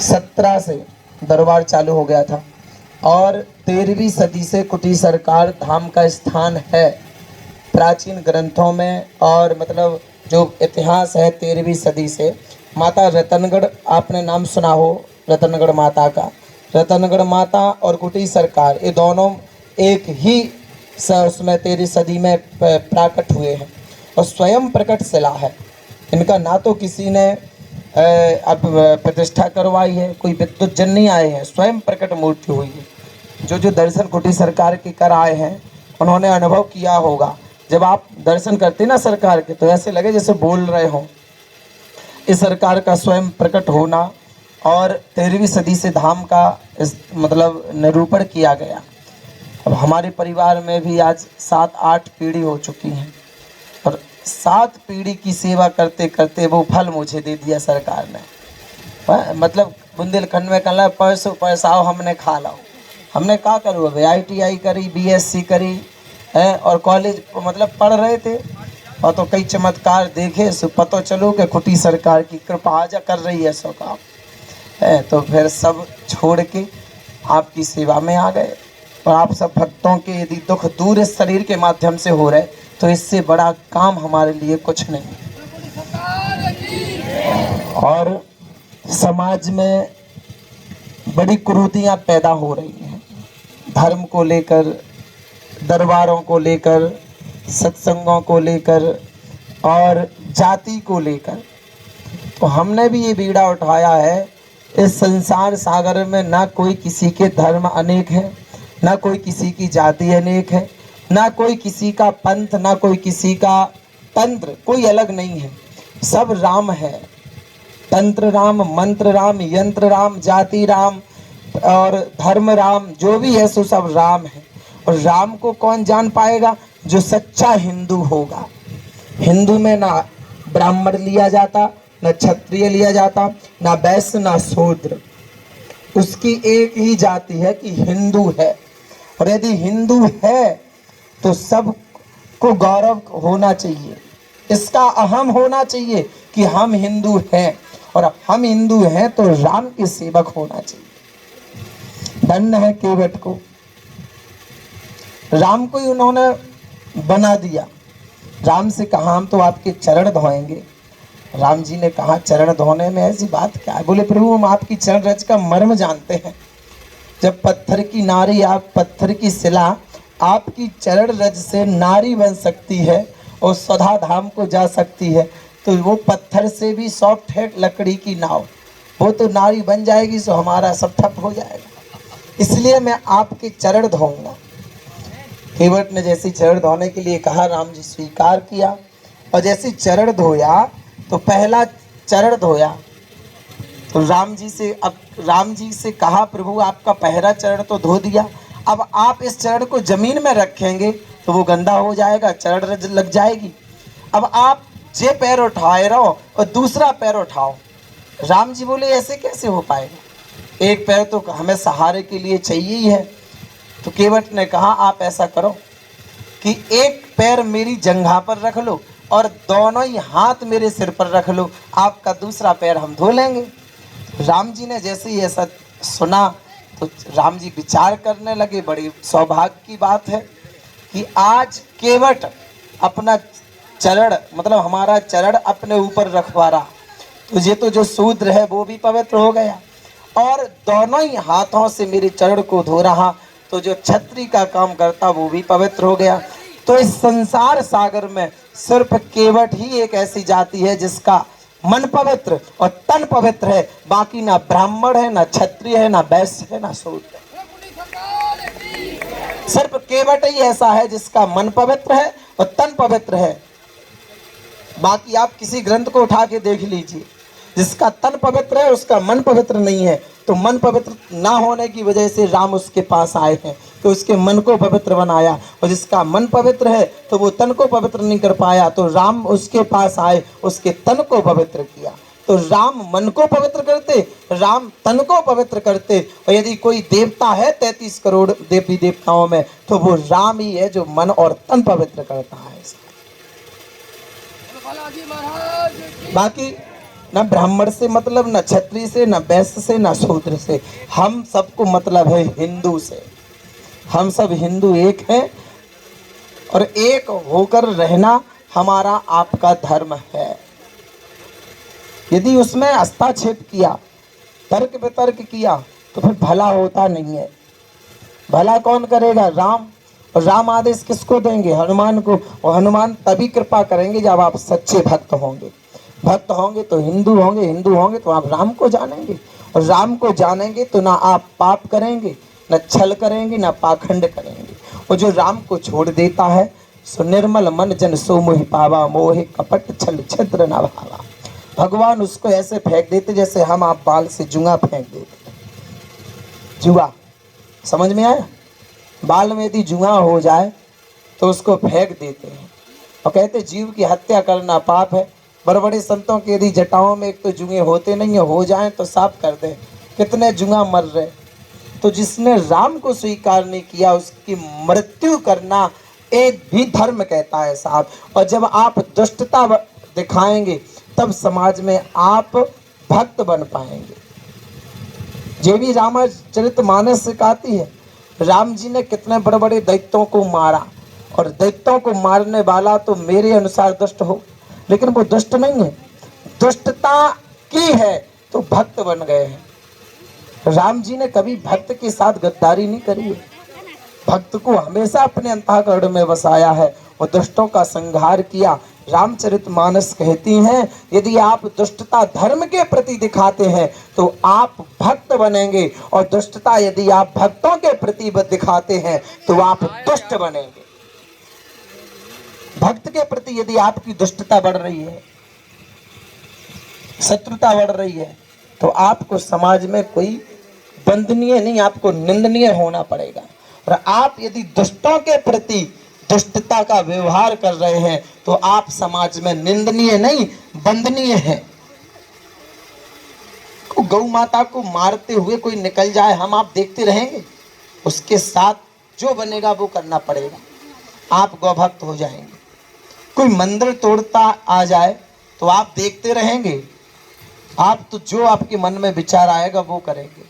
17 से दरबार चालू हो गया था और 13वीं सदी से कुटी सरकार धाम का स्थान है प्राचीन ग्रंथों में। और मतलब जो इतिहास है 13वीं सदी से, माता रतनगढ़, आपने नाम सुना हो रतनगढ़ माता का। रतनगढ़ माता और कुटी सरकार ये दोनों एक ही उसमें 13वीं सदी में प्राकट हुए हैं और स्वयं प्रकट शिला है इनका। ना तो किसी ने अब प्रतिष्ठा करवाई है, कोई विद्युत जन नहीं आए हैं, स्वयं प्रकट मूर्ति हुई है। जो दर्शन कुटी सरकार के कर आए हैं उन्होंने अनुभव किया होगा। जब आप दर्शन करते ना सरकार के तो ऐसे लगे जैसे बोल रहे हो। इस सरकार का स्वयं प्रकट होना और 13वीं सदी से धाम का मतलब निरूपण किया गया। अब हमारे परिवार में भी आज 7-8 पीढ़ी हो चुकी हैं और 7 पीढ़ी की सेवा करते करते वो फल मुझे दे दिया सरकार ने। मतलब बुंदेलखंड में कहना पैसाओ हमने खा लाओ। हमने क्या करूँ, अभी ITI करी, BSc करी है और कॉलेज मतलब पढ़ रहे थे और तो कई चमत्कार देखे, सो पता चलो कि कुटी सरकार की कृपा आजा कर रही है सो काम है। तो फिर सब छोड़ के आपकी सेवा में आ गए और आप सब भक्तों के यदि दुख दूर इस शरीर के माध्यम से हो रहे तो इससे बड़ा काम हमारे लिए कुछ नहीं। और समाज में बड़ी कुरीतियाँ पैदा हो रही हैं धर्म को लेकर, दरबारों को लेकर, सत्संगों को लेकर और जाति को लेकर। तो हमने भी ये बीड़ा उठाया है, इस संसार सागर में ना कोई किसी के धर्म अनेक है, ना कोई किसी की जाति अनेक है, ना कोई किसी का पंथ, ना कोई किसी का तंत्र, कोई अलग नहीं है, सब राम है। तंत्र राम, मंत्र राम, यंत्र राम, जाति राम और धर्म राम, जो भी है सो सब राम है। और राम को कौन जान पाएगा? जो सच्चा हिंदू होगा। हिंदू में ना ब्राह्मण लिया जाता, ना क्षत्रिय लिया जाता, ना वैश्य, ना शूद्र। उसकी एक ही जाति है कि हिंदू है। और यदि हिंदू है तो सब को गौरव होना चाहिए, इसका अहम होना चाहिए कि हम हिंदू हैं और हम हिंदू हैं तो राम के सेवक होना चाहिए। धन्य है केवट को, राम को ही उन्होंने बना दिया। राम से कहा हम तो आपके चरण धोएंगे। राम जी ने कहा चरण धोने में ऐसी बात क्या है? बोले प्रभु हम आपकी चरण रज का मर्म जानते हैं। जब पत्थर की नारी, आप पत्थर की शिला आपकी चरण रज से नारी बन सकती है और सदा धाम को जा सकती है, तो वो पत्थर से भी सॉफ्ट है लकड़ी की नाव, वो तो नारी बन जाएगी, सो हमारा सब ठप हो जाएगा। इसलिए मैं आपके चरण धोऊंगा। केवट ने जैसे चरण धोने के लिए कहा, राम जी स्वीकार किया और जैसे चरण धोया तो पहला चरण धोया तो राम जी से कहा प्रभु आपका पहला चरण तो धो दिया, अब आप इस चरण को जमीन में रखेंगे तो वो गंदा हो जाएगा, चरण लग जाएगी। अब आप ये पैर उठाए रहो और दूसरा पैर उठाओ। राम जी बोले ऐसे कैसे हो पाएगा, एक पैर तो हमें सहारे के लिए चाहिए ही है। तो केवट ने कहा आप ऐसा करो कि एक पैर मेरी जंघा पर रख लो और दोनों ही हाथ मेरे सिर पर रख लो, आपका दूसरा पैर हम धो लेंगे। राम जी ने जैसे ही ऐसा सुना तो राम जी विचार करने लगे, बड़ी सौभाग्य की बात है कि आज केवट अपना चरण मतलब हमारा चरण अपने ऊपर रखवा रहा, तो ये तो जो शूद्र है वो भी पवित्र हो गया और दोनों ही हाथों से मेरे चरण को धो रहा, तो जो क्षत्रिय का काम करता वो भी पवित्र हो गया। तो इस संसार सागर में सिर्फ केवट ही एक ऐसी जाति है जिसका मन पवित्र और तन पवित्र है, बाकी ना ब्राह्मण है, ना क्षत्रिय है, ना वैश्य है, ना शूद्र है। सिर्फ केवट ही ऐसा है जिसका मन पवित्र है और तन पवित्र है। बाकी आप किसी ग्रंथ को उठा के देख लीजिए, जिसका तन पवित्र है उसका मन पवित्र नहीं है। तो मन पवित्र ना होने की वजह से राम उसके पास आए हैं तो उसके मन को पवित्र बनाया, और जिसका मन पवित्र है तो वो तन को पवित्र नहीं कर पाया, तो राम उसके पास आए उसके तन को पवित्र किया। तो राम मन को पवित्र करते, राम तन को पवित्र करते। और यदि कोई देवता है 33 करोड़ देवी देवताओं में तो वो राम ही है जो मन और तन पवित्र करता है। बाकी न ब्राह्मण से मतलब, न क्षत्रिय से, न वैश्य से, न शूद्र से, हम सबको मतलब है हिंदू से। हम सब हिंदू एक हैं और एक होकर रहना हमारा आपका धर्म है। यदि उसमें हस्तक्षेप किया, तर्क वितर्क किया, तो फिर भला होता नहीं है। भला कौन करेगा? राम। और राम आदेश किसको देंगे? हनुमान को। और हनुमान तभी कृपा करेंगे जब आप सच्चे भक्त होंगे। भक्त होंगे तो हिंदू होंगे, हिंदू होंगे तो आप राम को जानेंगे, और राम को जानेंगे तो ना आप पाप करेंगे, न छल करेंगे, न पाखंड करेंगे। और जो राम को छोड़ देता है, सो निर्मल मन जन सो मोहि पावा, मोहि कपट छल छिद्र न भावा। भगवान उसको ऐसे फेंक देते जैसे हम आप बाल से जुआ फेंक देते। जुआ समझ में आया? बाल में यदि जुआ हो जाए तो उसको फेंक देते हैं और कहते जीव की हत्या करना पाप है। बड़े बड़े संतों के यदि जटाओं में एक तो जुए होते नहीं है, हो जाएं तो साफ कर दें। कितने जुआ मर रहे। तो जिसने राम को स्वीकार नहीं किया उसकी मृत्यु करना एक भी धर्म कहता है साहब। और जब आप दुष्टता दिखाएंगे तब समाज में आप भक्त बन पाएंगे। जो भी रामचरितमानस सिखाती है, राम जी ने कितने बड़े बड़े दैत्यों को मारा, और दैत्यों को मारने वाला तो मेरे अनुसार दुष्ट हो, लेकिन वो दुष्ट नहीं है, दुष्टता की है तो भक्त बन गए हैं। राम जी ने कभी भक्त के साथ गद्दारी नहीं करी है, भक्त को हमेशा अपने अंतःकरण में बसाया है और दुष्टों का संहार किया। रामचरितमानस कहती हैं यदि आप दुष्टता धर्म के प्रति दिखाते हैं तो आप भक्त बनेंगे, और दुष्टता यदि आप भक्तों के प्रति दिखाते हैं तो आप दुष्ट बनेंगे। भक्त के प्रति यदि आपकी दुष्टता बढ़ रही है, शत्रुता बढ़ रही है, तो आपको समाज में कोई वंदनीय नहीं, आपको निंदनीय होना पड़ेगा। और आप यदि दुष्टों के प्रति दुष्टता का व्यवहार कर रहे हैं तो आप समाज में निंदनीय नहीं, वंदनीय हैं। गौ माता को मारते हुए कोई निकल जाए, हम आप देखते रहेंगे? उसके साथ जो बनेगा वो करना पड़ेगा, आप गौभक्त हो जाएंगे। कोई मंदिर तोड़ता आ जाए तो आप देखते रहेंगे? आप तो जो आपके मन में विचार आएगा वो करेंगे।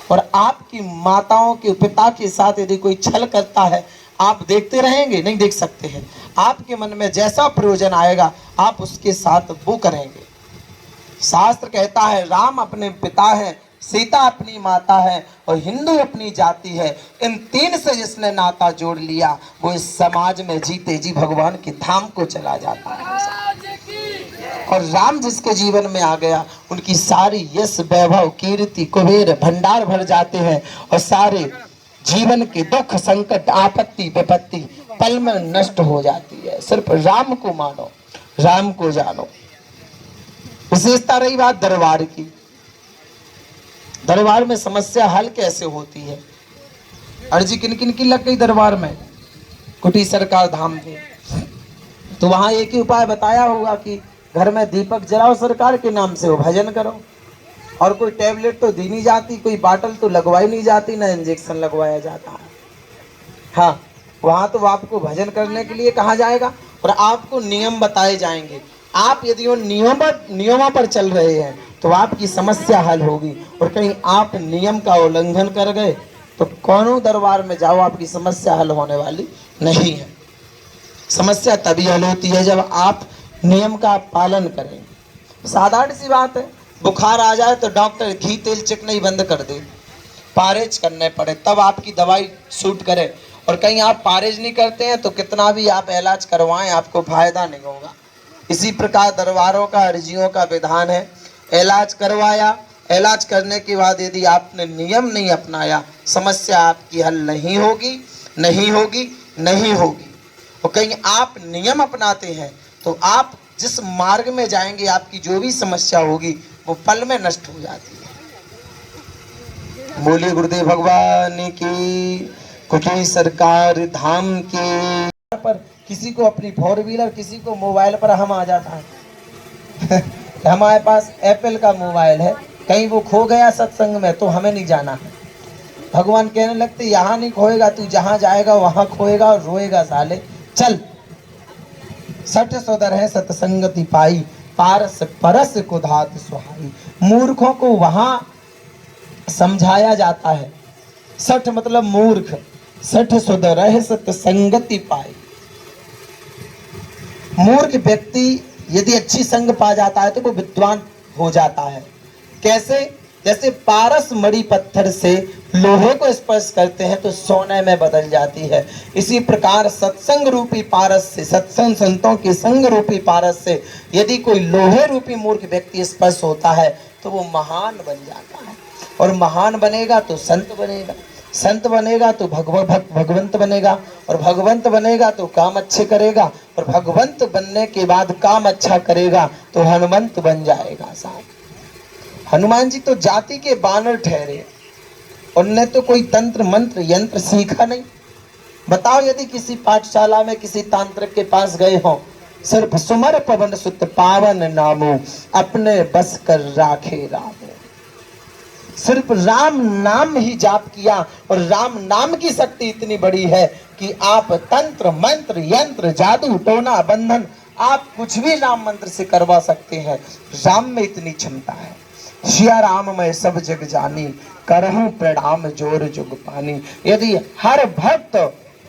और आपकी माताओं के पिता के साथ यदि कोई छल करता है, आप देखते रहेंगे? नहीं देख सकते हैं। आपके मन में जैसा प्रयोजन आएगा आप उसके साथ वो करेंगे। शास्त्र कहता है राम अपने पिता हैं, सीता अपनी माता है और हिंदू अपनी जाति है। इन तीन से जिसने नाता जोड़ लिया वो इस समाज में जीते जी भगवान के धाम को चला जाता है। और राम जिसके जीवन में आ गया उनकी सारी यश वैभव कीर्ति कुबेर भंडार भर जाते हैं, और सारे जीवन के दुख संकट आपत्ति विपत्ति पल में नष्ट हो जाती है। सिर्फ राम को मानो, राम को जानो। विशेषता रही बात दरबार की, दरबार में समस्या हल कैसे होती है? अर्जी किन किन की लग गई दरबार में? कुटी सरकार धाम की। तो वहां एक ही उपाय बताया होगा कि घर में दीपक जलाओ सरकार के नाम से, वो भजन करो। और कोई टैबलेट तो दी नहीं जाती, कोई बाटल तो लगवाई नहीं जाती, ना इंजेक्शन लगवाया जाता है। हाँ, वहां तो आपको भजन करने के लिए कहा जाएगा और आपको नियम बताए जाएंगे। आप यदि उन नियमों पर चल रहे हैं तो आपकी समस्या हल होगी। और कहीं आप नियम का उल्लंघन कर गए तो कौनों दरबार में जाओ, आपकी समस्या हल होने वाली नहीं है। समस्या तभी हल होती है जब आप नियम का पालन करेंगे। साधारण सी बात है, बुखार आ जाए तो डॉक्टर घी तेल चिकनाई बंद कर दे, पारेज करने पड़े तब आपकी दवाई सूट करे। और कहीं आप पारेज नहीं करते हैं तो कितना भी आप इलाज करवाएं आपको फायदा नहीं होगा। इसी प्रकार दरबारों का अर्जियों का विधान है, इलाज करवाया, इलाज करने के बाद यदि आपने नियम नहीं अपनाया समस्या आपकी हल नहीं होगी, नहीं होगी, नहीं होगी। और कहीं आप नियम अपनाते हैं तो आप जिस मार्ग में जाएंगे आपकी जो भी समस्या होगी वो पल में नष्ट हो जाती है। बोलिए गुरुदेव भगवान की, कुटी सरकार धाम की। पर किसी को अपनी फोर व्हीलर, किसी को मोबाइल पर हम आ जाता है हमारे पास एप्पल का मोबाइल है, कहीं वो खो गया सत्संग में तो हमें नहीं जाना है। भगवान कहने लगते यहाँ नहीं खोएगा, तू जहाँ जाएगा वहाँ खोएगा और रोएगा साले। चल सठ सौदर है सत्संगति पाई, पारस परस को धात सुहाई। मूर्खों को वहां समझाया जाता है। सठ मतलब मूर्ख, सठ सुध रह सत संगति पाई। मूर्ख व्यक्ति यदि अच्छी संग पा जाता है तो वो विद्वान हो जाता है। कैसे? जैसे पारस मणि पत्थर से लोहे को स्पर्श करते हैं तो सोने में बदल जाती है। इसी प्रकार सत्संग रूपी पारस से, सत्संग संतों के संग रूपी पारस से यदि कोई लोहे रूपी मूर्ख व्यक्ति स्पर्श होता है तो वो महान बन जाता है। और महान बनेगा तो संत बनेगा, संत बनेगा तो भगवंत बनेगा, और भगवंत बनेगा तो काम अच्छे करेगा, और भगवंत बनने के बाद काम अच्छा करेगा तो हनुमंत बन जाएगा साहब। हनुमान जी तो जाति के बानर ठहरे, उनने तो कोई तंत्र मंत्र यंत्र सीखा नहीं। बताओ यदि किसी पाठशाला में किसी तांत्रिक के पास गए हो, सिर्फ सुमर पवन सुत पावन नामो, अपने बस कर राखे रामो। सिर्फ राम नाम ही जाप किया, और राम नाम की शक्ति इतनी बड़ी है कि आप तंत्र मंत्र यंत्र जादू टोना बंधन आप कुछ भी राम मंत्र से करवा सकते हैं। राम में इतनी क्षमता है। सिया राम मैं सब जग जानी, करहूं प्रणाम जोर जुग पानी। यदि हर भक्त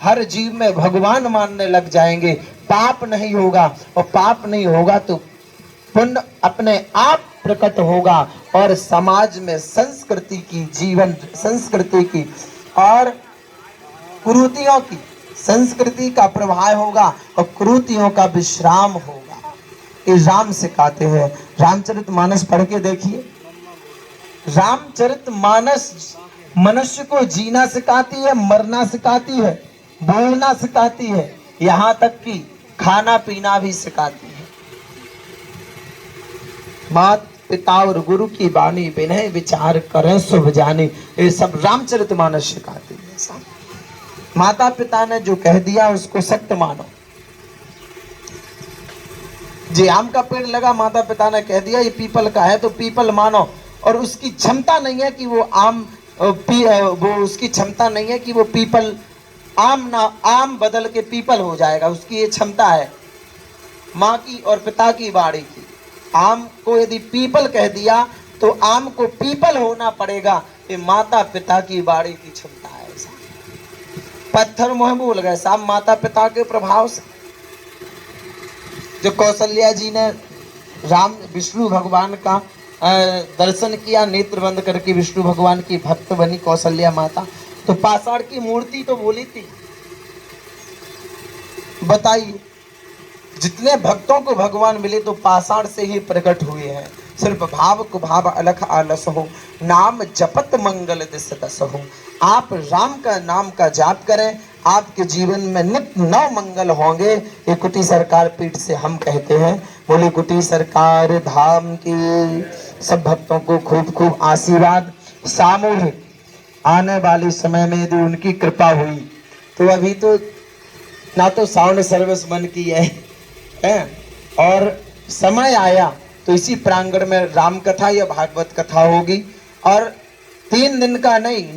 हर जीव में भगवान मानने लग जाएंगे, पाप नहीं होगा, और पाप नहीं होगा तो पुण्य अपने आप प्रकट होगा, और समाज में संस्कृति की, जीवन संस्कृति की और कुरीतियों की, संस्कृति का प्रभाव होगा और कुरीतियों का विश्राम होगा। ये राम सिखाते हैं। रामचरितमानस पढ़ के देखिए। रामचरितमानस मनुष्य को जीना सिखाती है, मरना सिखाती है, बोलना सिखाती है, यहाँ तक कि खाना पीना भी सिखाती है। मात पिता और गुरु की वाणी, विनय विचार करें शुभ जानी, ये सब रामचरितमानस सिखाती है। माता पिता ने जो कह दिया उसको सत्य मानो। जी आम का पेड़ लगा, माता पिता ने कह दिया ये पीपल का है तो पीपल मानो, और उसकी क्षमता नहीं है कि वो उसकी क्षमता नहीं है कि वो पीपल आम बदल के पीपल हो जाएगा। उसकी ये क्षमता है माँ की और पिता की वाणी की। आम को यदि पीपल कह दिया तो आम को पीपल होना पड़ेगा। ये माता पिता की वाणी की क्षमता है। पत्थर मुँह बोल गए साहब माता पिता के प्रभाव से। जो कौशल्या जी ने राम विष्णु भगवान का दर्शन किया, नेत्र बंद करके विष्णु भगवान की भक्त बनी कौशल्या माता, तो पाषाण की मूर्ति तो बोली थी। बताइए जितने भक्तों को भगवान मिले तो पाषाण से ही प्रकट हुए हैं। सिर्फ भाव को भाव अलख आलस हो, नाम जपत मंगल दिस दस हो। आप राम का नाम का जाप करें, आपके जीवन में नित्य नव मंगल होंगे। ये कुटी सरकार पीठ से हम कहते हैं। बोले कुटी सरकार धाम की। सब भक्तों को खूब खूब आशीर्वाद। सामूहिक आने वाले समय में यदि उनकी कृपा हुई तो अभी तो ना तो साउंड सर्विस बंद की है और समय आया तो इसी प्रांगण में राम कथा या भागवत कथा होगी। और 3 दिन का नहीं